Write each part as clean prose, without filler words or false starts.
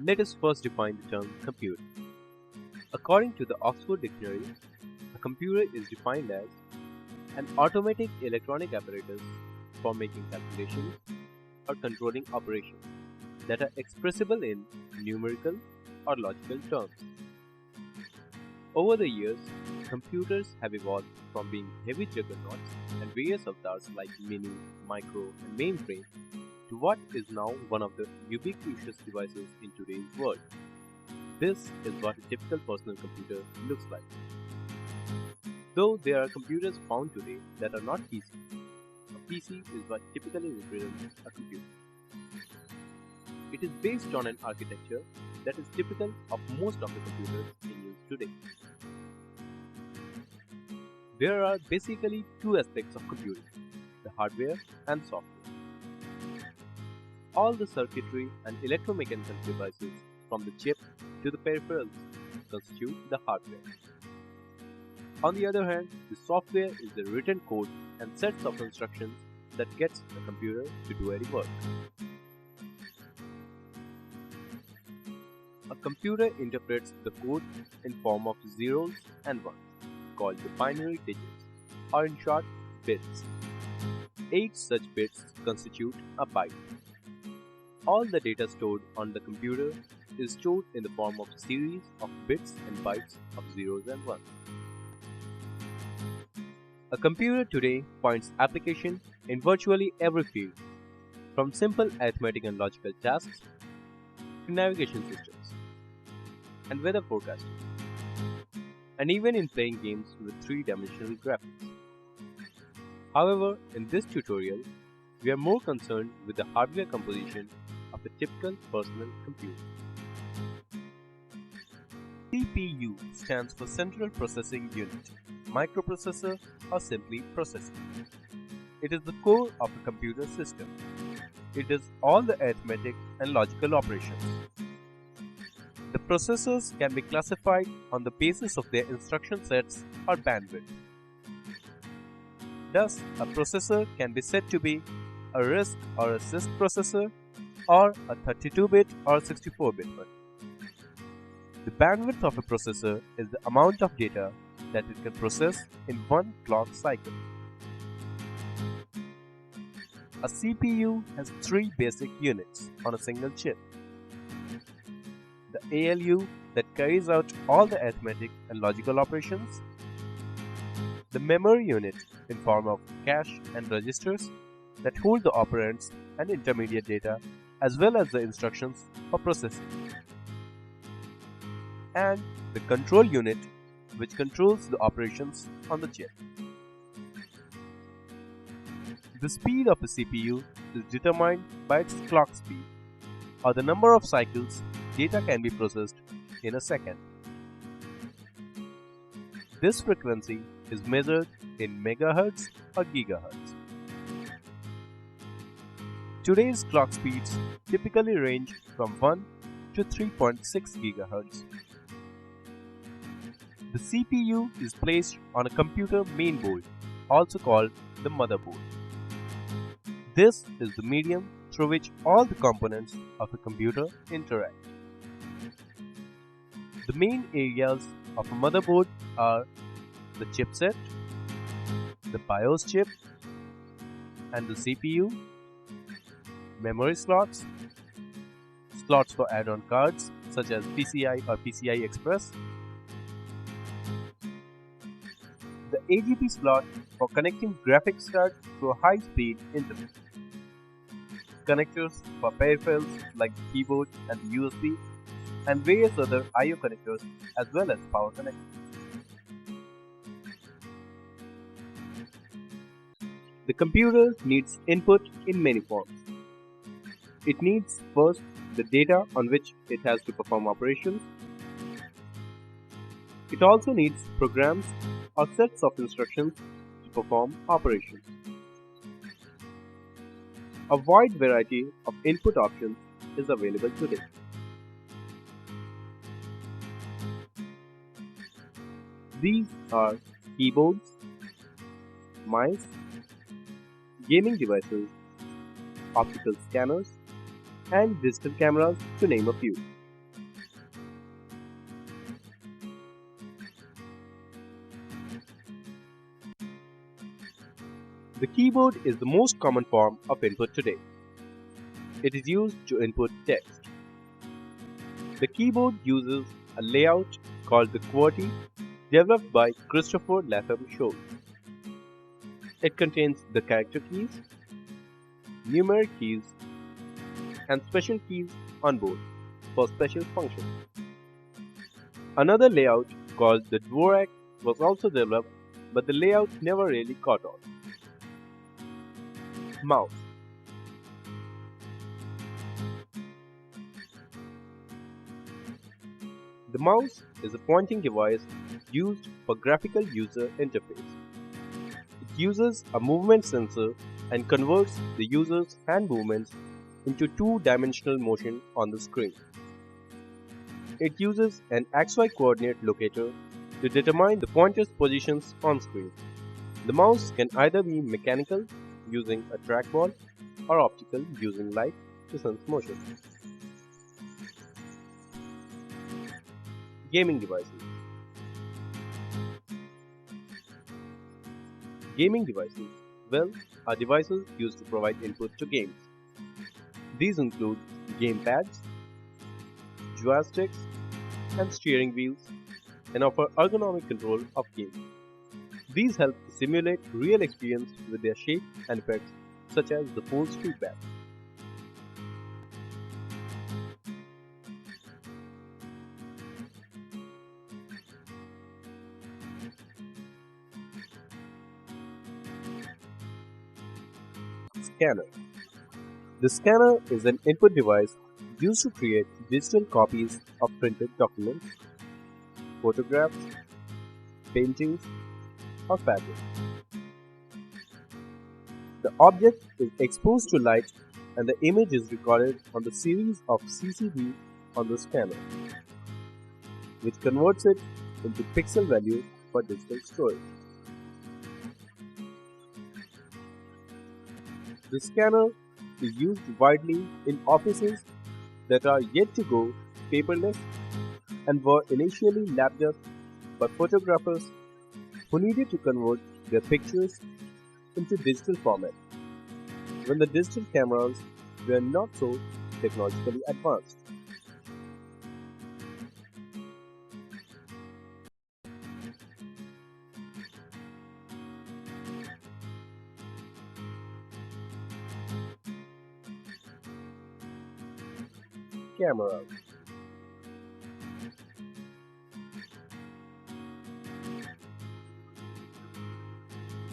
Let us first define the term computer. According to the Oxford Dictionary, a computer is defined as an automatic electronic apparatus for making calculations or controlling operations that are expressible in numerical or logical terms. Over the years, computers have evolved from being heavy juggernauts and various avatars like mini, micro, and mainframe to what is now one of the ubiquitous devices in today's world. This is what a typical personal computer looks like. Though there are computers found today that are not PCs, a PC is what typically represents a computer. It is based on an architecture that is typical of most of the computers in use today. There are basically two aspects of computing, the hardware and software. All the circuitry and electromechanical devices from the chip to the peripherals constitute the hardware. On the other hand, the software is the written code and sets of instructions that gets the computer to do any work. A computer interprets the code in form of zeros and ones, called the binary digits, or in short, bits. 8 such bits constitute a byte. All the data stored on the computer is stored in the form of a series of bits and bytes of zeros and ones. A computer today finds application in virtually every field, from simple arithmetic and logical tasks to navigation systems and weather forecasting, and even in playing games with three-dimensional graphics. However, in this tutorial, we are more concerned with the hardware composition of a typical personal computer. CPU stands for Central Processing Unit, microprocessor, or simply processor. It is the core of a computer system. It does all the arithmetic and logical operations. The processors can be classified on the basis of their instruction sets or bandwidth. Thus, a processor can be said to be a RISC or a CISC processor or a 32-bit or 64-bit one. The bandwidth of a processor is the amount of data that it can process in one clock cycle. A CPU has three basic units on a single chip. The ALU that carries out all the arithmetic and logical operations, the memory unit in form of cache and registers that hold the operands and intermediate data as well as the instructions for processing, and the control unit which controls the operations on the chip. The speed of a CPU is determined by its clock speed, or the number of cycles data can be processed in a second. This frequency is measured in megahertz or gigahertz. Today's clock speeds typically range from 1 to 3.6 gigahertz. The CPU is placed on a computer mainboard, also called the motherboard. This is the medium through which all the components of a computer interact. The main areas of a motherboard are the chipset, the BIOS chip, and the CPU, memory slots, slots for add-on cards such as PCI or PCI Express, the AGP slot for connecting graphics card to a high-speed internet, connectors for peripherals like the keyboard and the USB, and various other I/O connectors as well as power connectors. The computer needs input in many forms. It needs first the data on which it has to perform operations. It also needs programs or sets of instructions to perform operations. A wide variety of input options is available today. These are keyboards, mice, gaming devices, optical scanners, and digital cameras, to name a few. The keyboard is the most common form of input today. It is used to input text. The keyboard uses a layout called the QWERTY developed by Christopher Latham Scholl. It contains the character keys, numeric keys, and special keys on board for special functions. Another layout called the Dvorak was also developed, but the layout never really caught on. Mouse. The mouse is a pointing device used for graphical user interface. It uses a movement sensor and converts the user's hand movements into two-dimensional motion on the screen. It uses an XY coordinate locator to determine the pointer's positions on screen. The mouse can either be mechanical using a trackball or optical using light to sense motion. Gaming devices. Gaming devices, well, are devices used to provide input to games. These include gamepads, joysticks, and steering wheels, and offer ergonomic control of games. These help to simulate real experience with their shape and effects, such as the force feedback. Scanner. The scanner is an input device used to create digital copies of printed documents, photographs, paintings, or fabric. The object is exposed to light and the image is recorded on the series of CCD on the scanner, which converts it into pixel value for digital storage. The scanner is used widely in offices that are yet to go paperless and were initially lapped up by photographers who needed to convert their pictures into digital format when the digital cameras were not so technologically advanced. Cameras.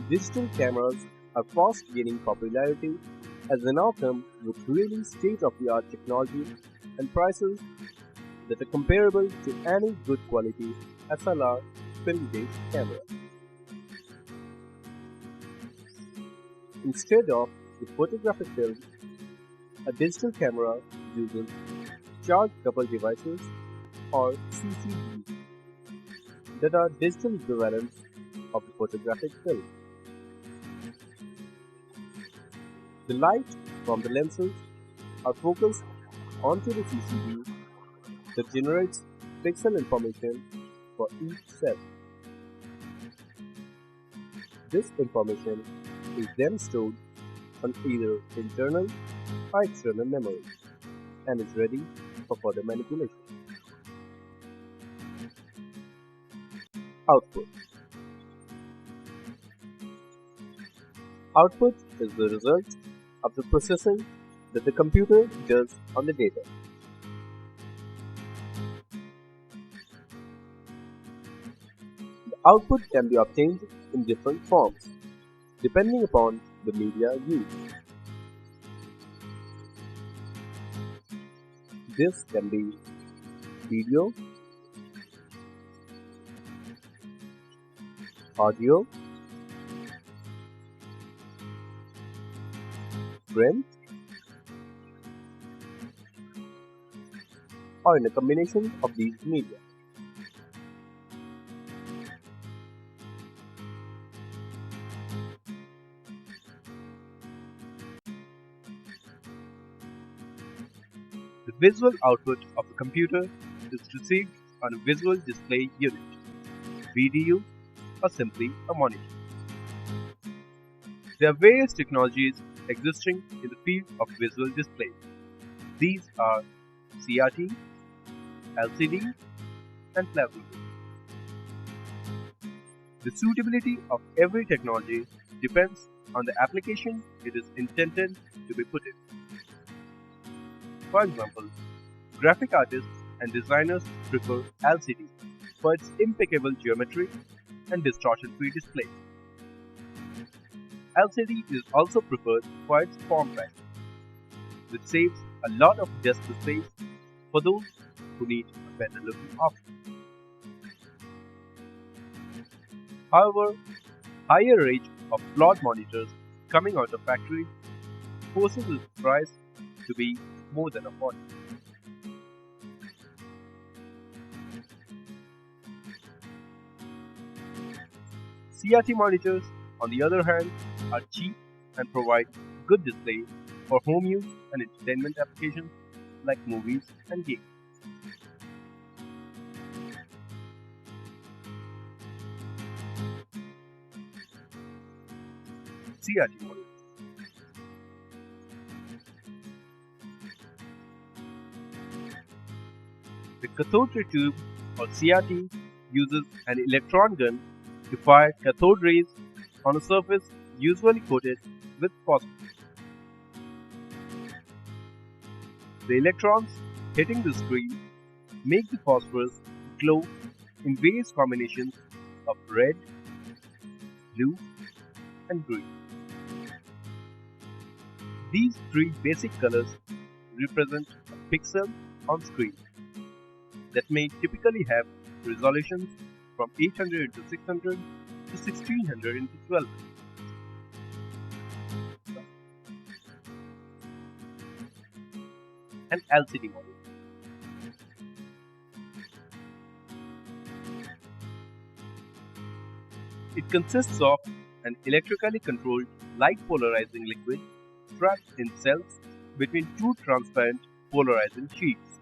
Digital cameras are fast gaining popularity as they now come with really state-of-the-art technology and prices that are comparable to any good quality SLR film-based camera. Instead of the photographic film, a digital camera uses charge coupled devices or CCDs that are digital equivalents of the photographic film. The light from the lenses are focused onto the CCD that generates pixel information for each cell. This information is then stored on either internal or external memory and is ready for further manipulation. Output. Output is the result of the processing that the computer does on the data. The output can be obtained in different forms, depending upon the media used. This can be video, audio, print, or in a combination of these media. The visual output of a computer is received on a visual display unit, VDU, or simply a monitor. There are various technologies existing in the field of visual display. These are CRT, LCD, and plasma. The suitability of every technology depends on the application it is intended to be put in. For example, graphic artists and designers prefer LCD for its impeccable geometry and distortion-free display. LCD is also preferred for its form factor, which saves a lot of desk space for those who need a better looking option. However, higher range of plot monitors coming out of factory forces its price to be more than affordable. CRT monitors, on the other hand, are cheap and provide good display for home use and entertainment applications like movies and games. CRT monitors. The cathode ray tube or CRT uses an electron gun to fire cathode rays on a surface usually coated with phosphorus. The electrons hitting the screen make the phosphorus glow in various combinations of red, blue, and green. These three basic colors represent a pixel on screen that may typically have resolutions from 800 into 600 to 1600 into 1200. An LCD model. It consists of an electrically controlled light polarizing liquid trapped in cells between two transparent polarizing sheets.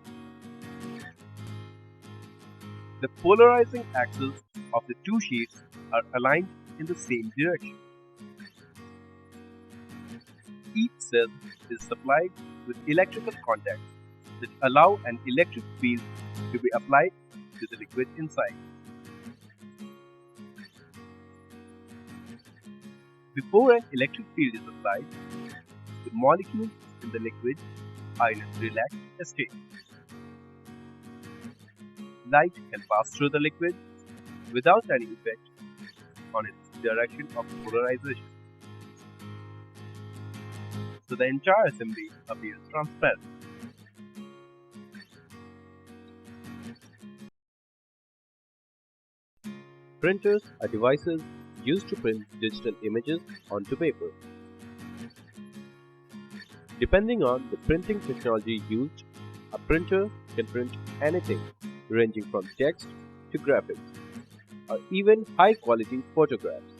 The polarizing axes of the two sheets are aligned in the same direction. Each cell is supplied with electrical contacts that allow an electric field to be applied to the liquid inside. Before an electric field is applied, the molecules in the liquid are in a relaxed state. Light can pass through the liquid without any effect on its direction of polarization. So the entire assembly appears transparent. Printers are devices used to print digital images onto paper. Depending on the printing technology used, a printer can print anything ranging from text to graphics or even high-quality photographs.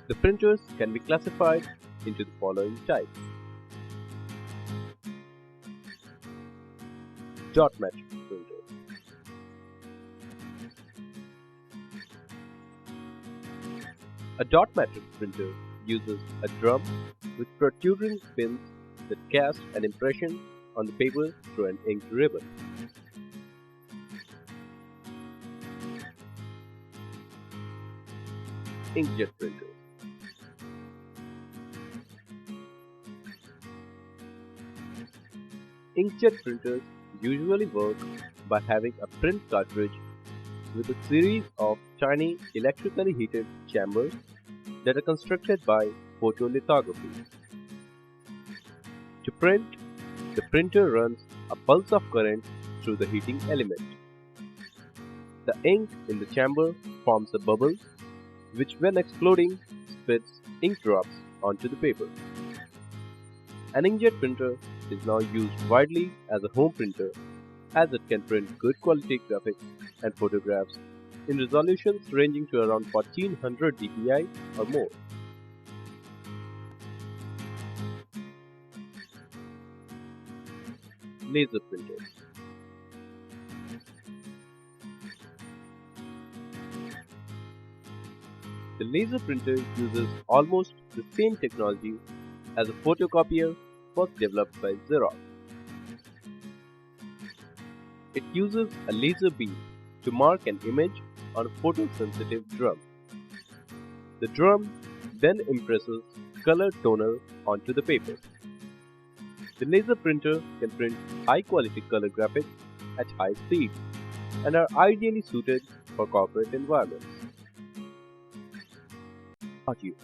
The printers can be classified into the following types. Dot matrix printer. A dot matrix printer uses a drum with protruding pins that cast an impression on the paper through an inked ribbon. Inkjet printer. Inkjet printers usually work by having a print cartridge with a series of tiny electrically heated chambers that are constructed by photolithography. To print, the printer runs a pulse of current through the heating element. The ink in the chamber forms a bubble, which when exploding spits ink drops onto the paper. An inkjet printer is now used widely as a home printer as it can print good quality graphics and photographs in resolutions ranging to around 1400 dpi or more. Laser printers. The laser printer uses almost the same technology as a photocopier was developed by Xerox. It uses a laser beam to mark an image on a photosensitive drum. The drum then impresses color toner onto the paper. The laser printer can print high-quality color graphics at high speed and are ideally suited for corporate environments. Audio.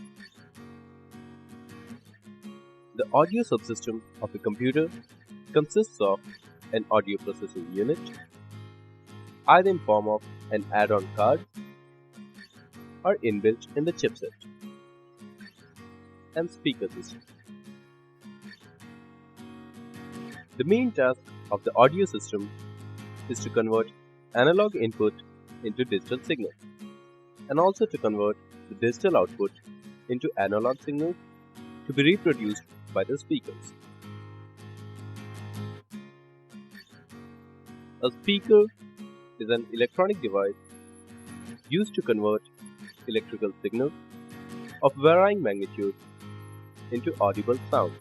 The audio subsystem of a computer consists of an audio processing unit, either in form of an add-on card or inbuilt in the chipset, and speaker system. The main task of the audio system is to convert analog input into digital signal and also to convert the digital output into analog signals to be reproduced by the speakers. A speaker is an electronic device used to convert electrical signals of varying magnitude into audible sound.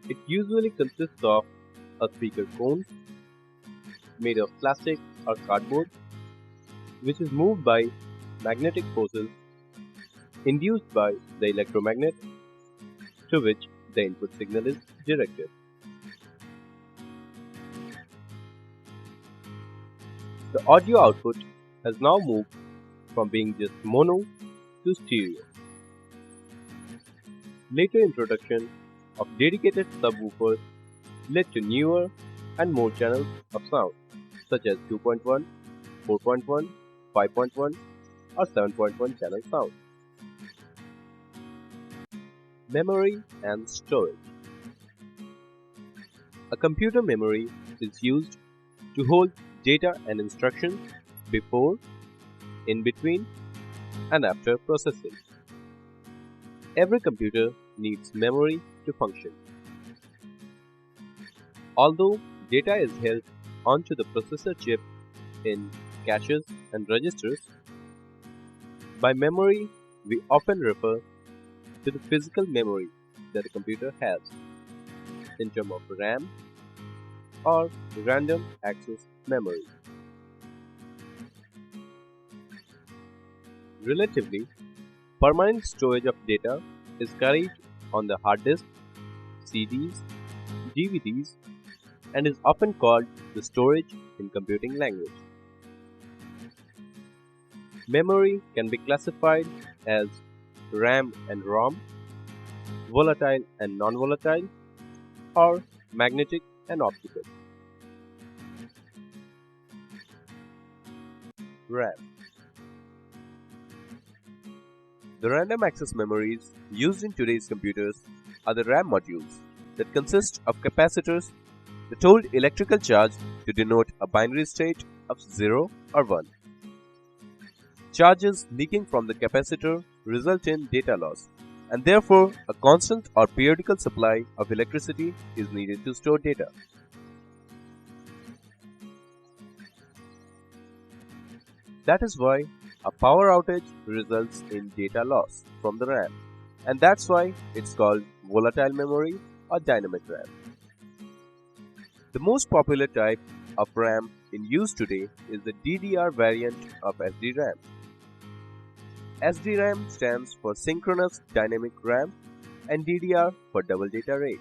It usually consists of a speaker cone made of plastic or cardboard, which is moved by magnetic forces induced by the electromagnet to which the input signal is directed. The audio output has now moved from being just mono to stereo. Later introduction of dedicated subwoofers led to newer and more channels of sound such as 2.1, 4.1, 5.1 or 7.1 channel sound. Memory and storage. A computer memory is used to hold data and instructions before, in between, and after processing. Every computer needs memory to function. Although data is held onto the processor chip in caches and registers, by memory we often refer to the physical memory that a computer has in terms of RAM or random access memory. Relatively, permanent storage of data is carried on the hard disk, CDs, DVDs, and is often called the storage in computing language. Memory can be classified as RAM and ROM, volatile and non-volatile, or magnetic and optical. RAM. The random access memories used in today's computers are the RAM modules that consist of capacitors that hold electrical charge to denote a binary state of 0 or 1. Charges leaking from the capacitor result in data loss, and therefore a constant or periodical supply of electricity is needed to store data. That is why a power outage results in data loss from the RAM, and that's why it's called volatile memory or dynamic RAM. The most popular type of RAM in use today is the DDR variant of SDRAM. SDRAM stands for Synchronous Dynamic RAM and DDR for Double Data Rate.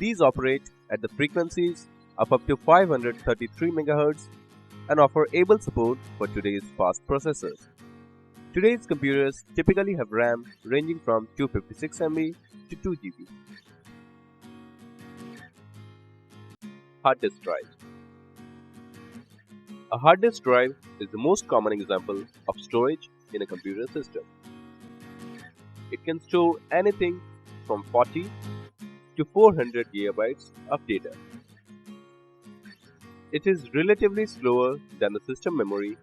These operate at the frequencies of up to 533 MHz and offer able support for today's fast processors. Today's computers typically have RAM ranging from 256 MB to 2 GB. Hard disk drive. A hard disk drive is the most common example of storage in a computer system. It can store anything from 40 to 400 GB of data. It is relatively slower than the system memory,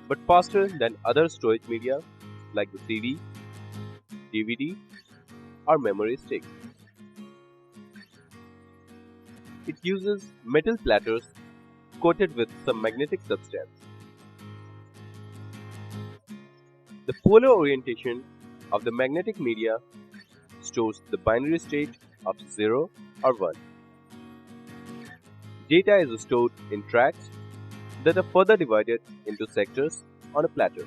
but faster than other storage media like the CD, DVD, or memory stick. It uses metal platters coated with some magnetic substance. The polar orientation of the magnetic media stores the binary state of 0 or 1. Data is stored in tracks that are further divided into sectors on a platter.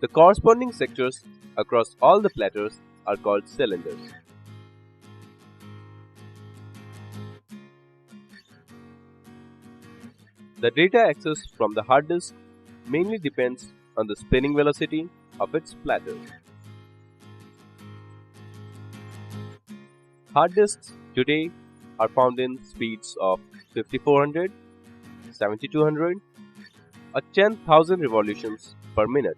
The corresponding sectors across all the platters are called cylinders. The data access from the hard disk mainly depends on the spinning velocity of its platter. Hard disks today are found in speeds of 5400, 7200, or 10,000 revolutions per minute,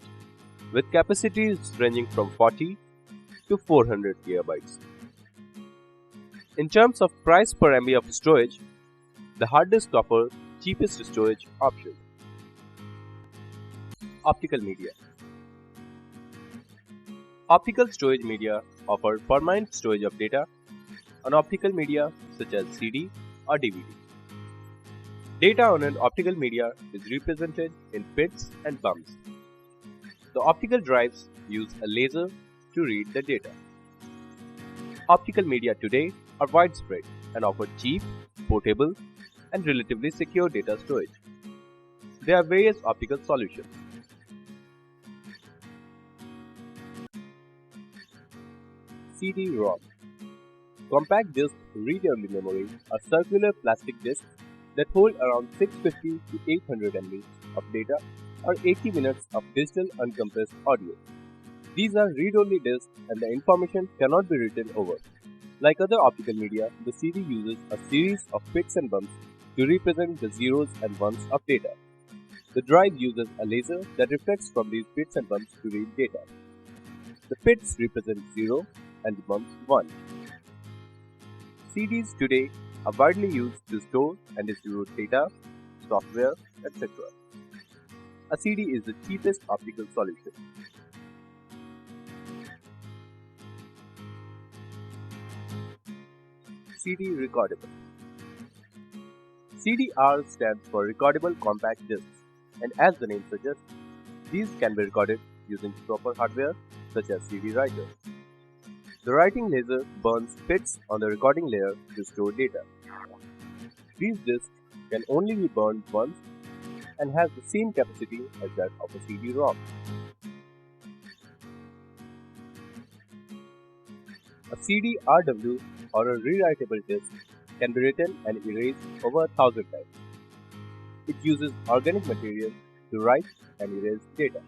with capacities ranging from 40 to 400 gigabytes. In terms of price per MB of storage, the hard disk offers cheapest storage option. Optical media. Optical storage media offer permanent storage of data on optical media such as CD or DVD. Data on an optical media is represented in bits and bumps. The optical drives use a laser to read the data. Optical media today are widespread and offer cheap, portable, and relatively secure data storage. There are various optical solutions. CD-ROM. Compact disc read-only memory are circular plastic discs that hold around 650 to 800 MB of data or 80 minutes of digital uncompressed audio. These are read-only discs and the information cannot be written over. Like other optical media, the CD uses a series of pits and bumps to represent the zeros and ones of data. The drive uses a laser that reflects from these pits and bumps to read data. The pits represent 0 and the bumps 1. CDs today are widely used to store and distribute data, software, etc. A CD is the cheapest optical solution. CD recordable. CD-R stands for recordable compact discs, and as the name suggests, these can be recorded using proper hardware such as CD writer. The writing laser burns bits on the recording layer to store data. These discs can only be burned once and has the same capacity as that of a CD-ROM. A CD-RW or a rewritable disk can be written and erased over 1,000 times. It uses organic material to write and erase data.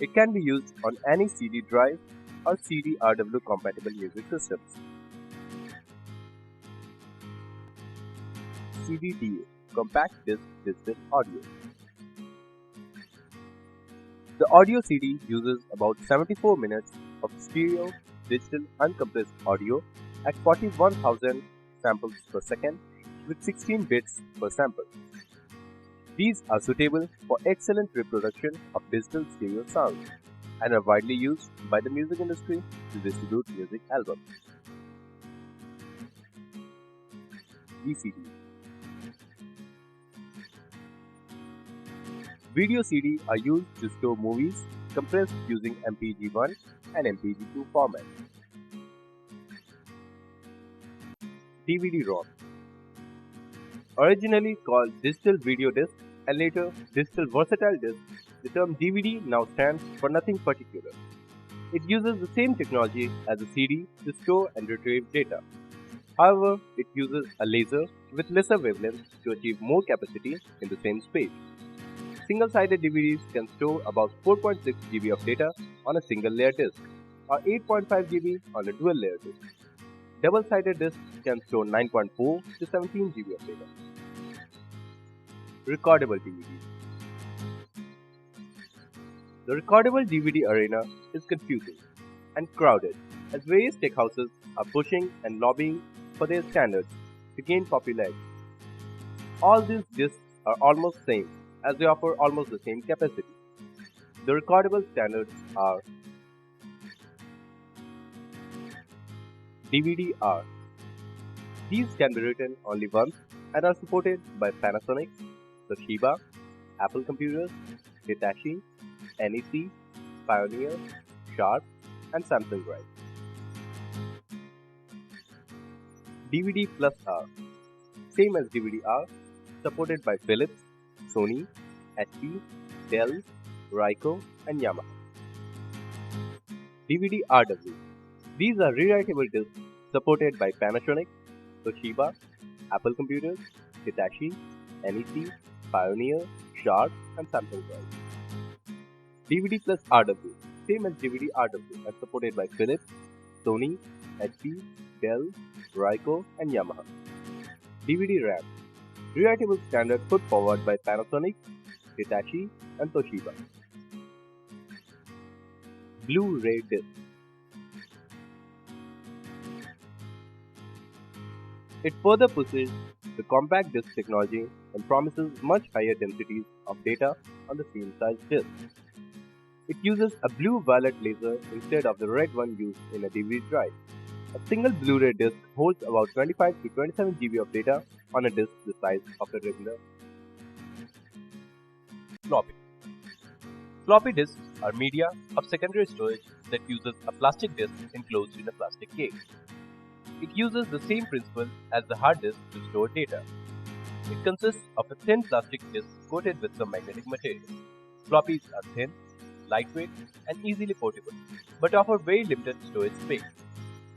It can be used on any CD drive or CD-RW compatible music systems. CD-DA, Compact Disc Digital Audio. The audio CD uses about 74 minutes of stereo digital uncompressed audio at 41,000 samples per second with 16 bits per sample. These are suitable for excellent reproduction of digital stereo sounds and are widely used by the music industry to distribute music albums. VCD. Video CD are used to store movies compressed using MPG-1 and MPG-2 format. DVD-ROM. Originally called Digital Video Disc and later Digital Versatile Disc, the term DVD now stands for nothing particular. It uses the same technology as a CD to store and retrieve data. However, it uses a laser with lesser wavelength to achieve more capacity in the same space. Single-sided DVDs can store about 4.6 GB of data on a single layer disk or 8.5 GB on a dual layer disk. Double-sided discs can store 9.4 to 17 GB of data. Recordable DVD. The recordable DVD arena is confusing and crowded as various tech houses are pushing and lobbying for their standards to gain popularity. All these discs are almost same as they offer almost the same capacity. The recordable standards are DVD-R. These can be written only once and are supported by Panasonic, Toshiba, Apple Computers, Hitachi, NEC, Pioneer, Sharp, and Samsung drive. DVD plus R, same as DVD-R, supported by Philips, Sony, HP, Dell, Ryko, and Yamaha. DVD-RW, these are rewritable discs supported by Panasonic, Toshiba, Apple Computers, Hitachi, NEC, Pioneer, Sharp, and Samsung drive. DVD plus RW, same as DVD-RW, and supported by Philips, Sony, HP, Dell, Ryko, and Yamaha. DVD-RAM, rewritable standard put forward by Panasonic, Hitachi, and Toshiba. Blu-ray disc. It further pushes the compact disc technology and promises much higher densities of data on the same size disc. It uses a blue-violet laser instead of the red one used in a DVD drive. A single Blu-ray disc holds about 25 to 27 GB of data on a disc the size of a regular. Floppy. Floppy disks are media of secondary storage that uses a plastic disk enclosed in a plastic case. It uses the same principle as the hard disk to store data. It consists of a thin plastic disk coated with some magnetic material. Floppies are thin, lightweight, and easily portable, but offer very limited storage space.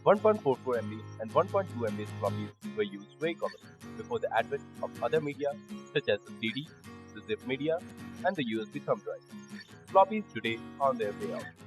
1.44 MB and 1.2 MB floppies were used very commonly before the advent of other media such as the CD, the zip media, and the USB thumb drive. Floppies today are on their way out.